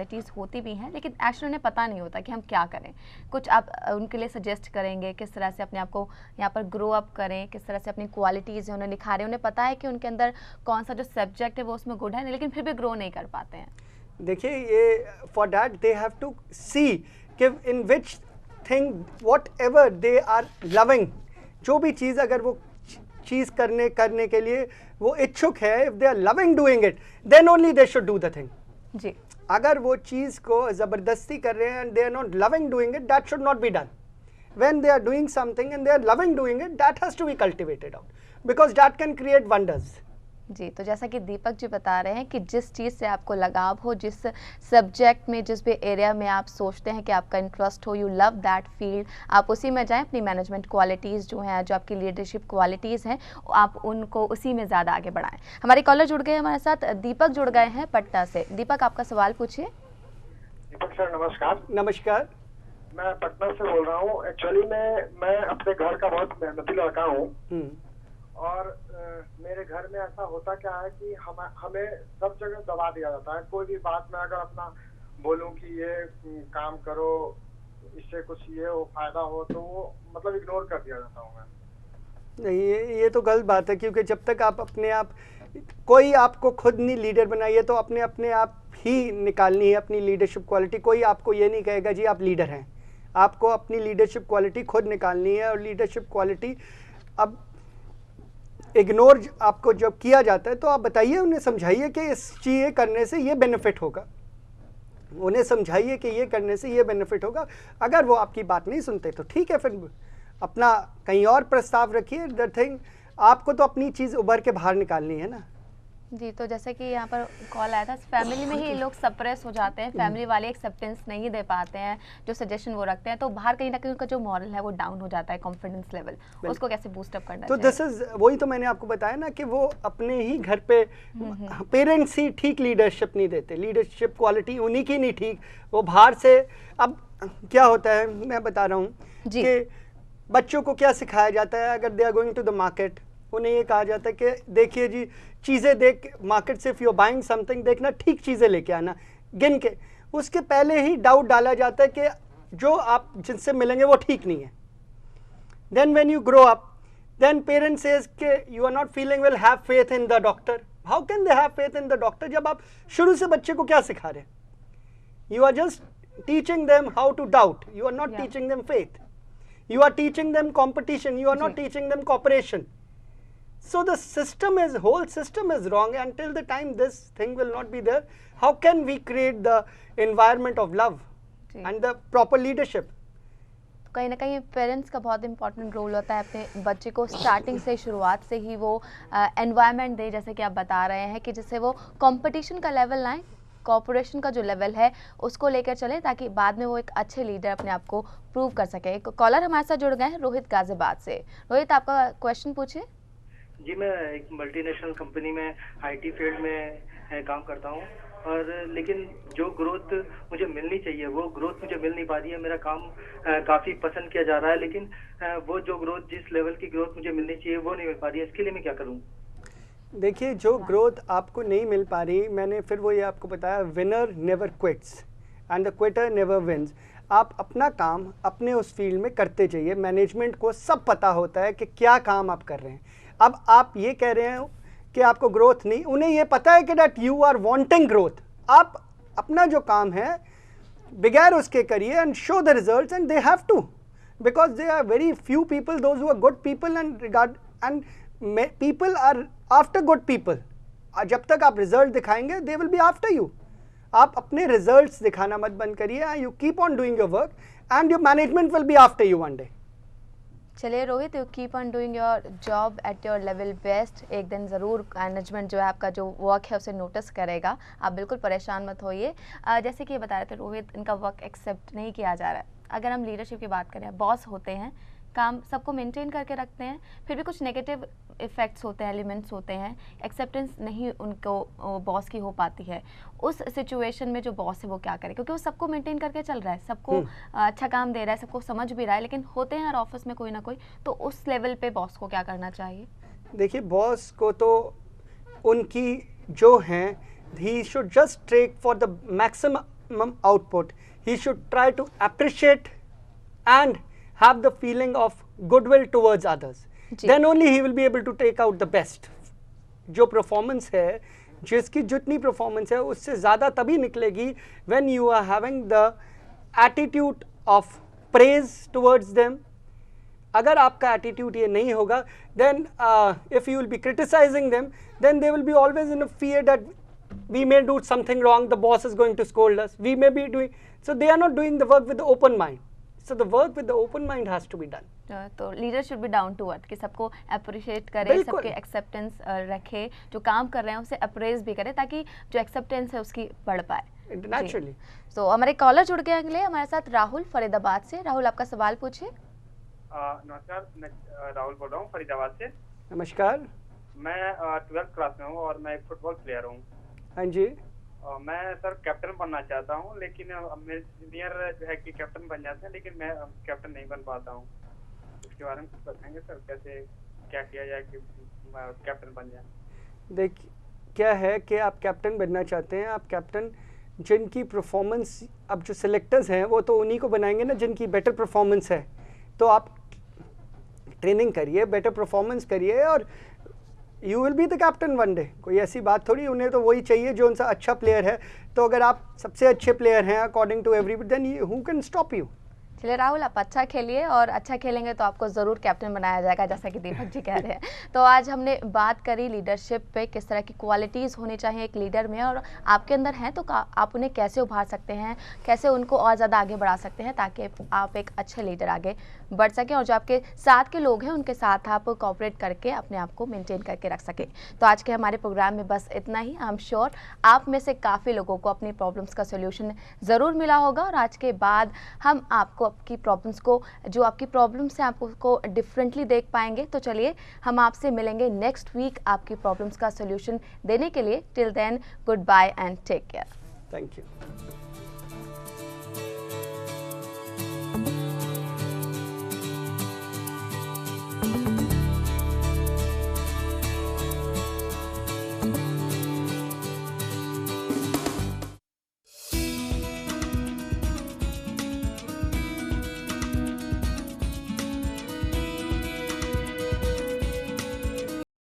Qualities होती भी हैं, लेकिन एक्चुअली उन्हें पता नहीं होता कि हम क्या करें। कुछ आप उनके लिए सजेस्ट करेंगे किस तरह से अपने आप को यहाँ पर ग्रो अप करें, किस तरह से अपनी क्वालिटीज़ हैं उन्हें निखारें। उन्हें पता है कि उनके अंदर कौन सा जो सब्जेक्ट है वो उसमें गुड है, लेकिन फिर भी ग्रो नहीं कर पाते हैं। देखिए, ये for that they have to see कि in which thing whatever they are loving, जो भी चीज़ अगर वो चीज़ करने के लिए वो इच्छुक है, if they are loving doing it, then only they should do the thing. जी, अगर वो चीज़ को ज़बरदस्ती कर रहे हैं and they are not loving doing it, that should not be done. when they are doing something and they are loving doing it, that has to be cultivated out, because that can create wonders. जी, तो जैसा कि दीपक जी बता रहे हैं कि जिस चीज़ से आपको लगाव हो, जिस सब्जेक्ट में, जिस भी एरिया में आप सोचते हैं कि आपका इंटरेस्ट हो, यू लव दैट फील्ड, आप उसी में जाएं। अपनी मैनेजमेंट क्वालिटीज़ जो हैं, जो आपकी लीडरशिप क्वालिटीज़ हैं, आप उनको उसी में ज़्यादा आगे बढ़ाएं। हमारे कॉलर जुड़ गए हमारे साथ, दीपक जुड़ गए हैं पटना से। दीपक, आपका सवाल पूछिए। दीपक सर नमस्कार। नमस्कार। मैं पटना से बोल रहा हूँ। एक्चुअली मैं अपने घर का बहुत मेहनती लड़का हूँ और मेरे घर में ऐसा होता क्या है कि हमें सब जगह दबा दिया जाता है। कोई भी बात में अगर अपना बोलूं कि ये काम करो, इससे कुछ ये हो फायदा हो, तो वो मतलब इग्नोर कर दिया जाता हूँ मैं। नहीं, ये तो गलत बात है, क्योंकि जब तक आप अपने आप, कोई आपको खुद नहीं लीडर बनाइए तो अपने आप ही निकालनी है अपनी लीडरशिप क्वालिटी। कोई आपको ये नहीं कहेगा जी आप लीडर हैं, आपको अपनी लीडरशिप क्वालिटी खुद निकालनी है। और लीडरशिप क्वालिटी अब इग्नोर आपको जब किया जाता है तो आप बताइए, उन्हें समझाइए कि इस चीज़ करने से ये बेनिफिट होगा, उन्हें समझाइए कि ये करने से ये बेनिफिट होगा। अगर वो आपकी बात नहीं सुनते तो ठीक है, फिर अपना कहीं और प्रस्ताव रखिए। द थिंग, आपको तो अपनी चीज़ उभर के बाहर निकालनी है ना। जी, तो जैसे कि यहाँ पर कॉल आया था, फैमिली में ही लोग सप्रेस हो जाते हैं, फैमिली वाले एक्सेप्टेंस नहीं दे पाते हैं जो सजेशन वो रखते हैं, तो बाहर कहीं ना कहीं उनका जो मॉरल है वो डाउन हो जाता है, कॉन्फिडेंस लेवल, उसको कैसे बूस्ट अप करना तो दिस इज, वही तो मैंने आपको बताया ना कि वो अपने ही घर पे पेरेंट्स ही ठीक लीडरशिप नहीं देते, लीडरशिप क्वालिटी उन्हीं की नहीं ठीक, वो बाहर से। अब क्या होता है, मैं बता रहा हूँ कि बच्चों को क्या सिखाया जाता है, अगर they are going to the market, उन्हें ये कहा जाता है कि देखिए जी, चीज़ें देख, मार्केट से इफ यू बाइंग समथिंग, देखना ठीक चीज़ें लेके आना, गिन के। उसके पहले ही डाउट डाला जाता है कि जो आप जिनसे मिलेंगे वो ठीक नहीं है। Then when you grow up, then parents says कि you are not feeling well, have faith in the doctor. How can they have faith in the doctor जब आप शुरू से बच्चे को क्या सिखा रहे हैं? You are just teaching them how to doubt, you are not teaching them faith, you are teaching them competition, you are not teaching them cooperation. So the system is, whole system is wrong. Until the time this thing will not be there, how can we create the environment of love and the proper leadership? कहीं ना कहीं parents का बहुत important role होता है अपने बच्चे को स्टार्टिंग से, शुरुआत से ही वो एनवायरनमेंट दे, जैसे कि आप बता रहे हैं, कि जिससे वो कंपटीशन का लेवल लाएं, कॉर्पोरेशन का जो लेवल है उसको लेकर चले, ताकि बाद में वो एक अच्छे लीडर अपने आप को प्रूव कर सके। एक कॉलर हमारे साथ जुड़ गए हैं, रोहित गाजियाबाद से। रोहित, आपका क्वेश्चन पूछिए। जी, मैं एक मल्टीनेशनल कंपनी में आईटी फील्ड में काम करता हूँ, और लेकिन जो ग्रोथ मुझे मिलनी चाहिए वो ग्रोथ मुझे मिल नहीं पा रही है। मेरा काम काफ़ी पसंद किया जा रहा है, लेकिन वो जो ग्रोथ, जिस लेवल की ग्रोथ मुझे मिलनी चाहिए वो नहीं मिल पा रही है। इसके लिए मैं क्या करूँ? देखिए, जो ग्रोथ आपको नहीं मिल पा रही, मैंने फिर वो ये आपको बताया, winner never quits and the Quetta never wins. आप अपना काम अपने उस फील्ड में करते जाइए। मैनेजमेंट को सब पता होता है कि क्या काम आप कर रहे हैं। अब आप ये कह रहे हैं कि आपको ग्रोथ नहीं, उन्हें ये पता है कि that you are wanting growth. आप अपना जो काम है बगैर उसके करिए and show the results, and they have to, because they are very few people those who are good people and regard, and people are after good people. जब तक आप रिजल्ट दिखाएंगे they will be after you. आप अपने results दिखाना मत बंद करिए, you keep on doing your work and your management will be after you one day. चलिए Rohit, you keep on doing your job at your level best. एक दिन ज़रूर मैनेजमेंट जो है आपका जो वर्क है उसे नोटिस करेगा, आप बिल्कुल परेशान मत होइए। जैसे कि ये बता रहे थे रोहित, इनका वर्क एक्सेप्ट नहीं किया जा रहा है। अगर हम लीडरशिप की बात करें, बॉस होते हैं, काम सबको मेंटेन करके रखते हैं, फिर भी कुछ नेगेटिव इफ़ेक्ट्स होते हैं, एलिमेंट्स होते हैं, एक्सेप्टेंस नहीं उनको बॉस की हो पाती है। उस सिचुएशन में जो बॉस है वो क्या करे, क्योंकि वो सबको मेंटेन करके चल रहा है, सबको अच्छा काम दे रहा है, सबको समझ भी रहा है, लेकिन होते हैं हर ऑफिस में कोई ना कोई, तो उस लेवल पे बॉस को क्या करना चाहिए? देखिए, बॉस को तो उनकी जो हैं, he should just take for the maximum maximum output. He should try to appreciate and have the feeling of goodwill towards others. Then only he will be able to take out the best. जो performance है, जिसकी जितनी performance है उससे ज़्यादा तभी निकलेगी when you are having the attitude of praise towards them. अगर आपका attitude ये नहीं होगा, then if you will be criticizing them, then they will be always in a fear that we may do something wrong, the boss is going to scold us, we may be doing, so they are not doing the work with the open mind. So the work with the open mind has to be done. तो leader should be down to earth कि सबको appreciate करे, सबके acceptance रखे, जो काम कर रहे हैं उसे अप्रेज भी करे ताकि जो एक्सेप्टेंस है उसकी बढ़ पाए नेचुरली। तो हमारे कॉलर जुड़ गए अगले हमारे साथ राहुल फरीदाबाद से। राहुल आपका सवाल पूछिए। नमस्कार, मैं राहुल बोल रहा हूँ फरीदाबाद से। नमस्कार। मैं 12th क्लास में हूँ और मैं एक फुटबॉल प्लेयर हूँ। हाँ जी। मैं सर कैप्टन बनना चाहता हूँ, लेकिन मेरे सीनियर जो है कि कैप्टन बन जाते हैं, लेकिन मैं कैप्टन नहीं बन पाता हूँ। इसके बारे में कुछ बताएंगे सर, कैसे क्या किया जाए कि कैप्टन बन जाए? देखिए क्या है कि आप कैप्टन बनना चाहते हैं, आप कैप्टन जिनकी परफॉर्मेंस, अब जो सिलेक्टर्स हैं वो तो उन्हीं को बनाएंगे ना जिनकी बेटर परफॉर्मेंस है। तो आप ट्रेनिंग करिए, बेटर परफॉर्मेंस करिए और you will be the captain one day. कोई ऐसी बात थोड़ी, उन्हें तो वही चाहिए जो उनसे अच्छा प्लेयर है। तो अगर आप सबसे अच्छे प्लेयर हैं according to everybody, then who can stop you? चलिए राहुल, आप अच्छा खेलिए और अच्छा खेलेंगे तो आपको ज़रूर कैप्टन बनाया जाएगा, जैसा कि दीपक जी कह रहे हैं। तो आज हमने बात करी लीडरशिप पे, किस तरह की क्वालिटीज़ होनी चाहिए एक लीडर में और आपके अंदर हैं तो आप उन्हें कैसे उभार सकते हैं, कैसे उनको और ज़्यादा आगे बढ़ा सकते हैं ताकि आप एक अच्छे लीडर आगे बढ़ सकें और जो आपके साथ के लोग हैं उनके साथ आप कोऑपरेट करके अपने आप को मेंटेन करके रख सकें। तो आज के हमारे प्रोग्राम में बस इतना ही। आई एम श्योर आप में से काफ़ी लोगों को अपनी प्रॉब्लम्स का सोल्यूशन ज़रूर मिला होगा और आज के बाद हम आपको आपकी प्रॉब्लम्स को, जो आपकी प्रॉब्लम्स हैं, आपको डिफरेंटली देख पाएंगे। तो चलिए हम आपसे मिलेंगे नेक्स्ट वीक आपकी प्रॉब्लम्स का सोल्यूशन देने के लिए। Till then, good bye and take care. Thank you.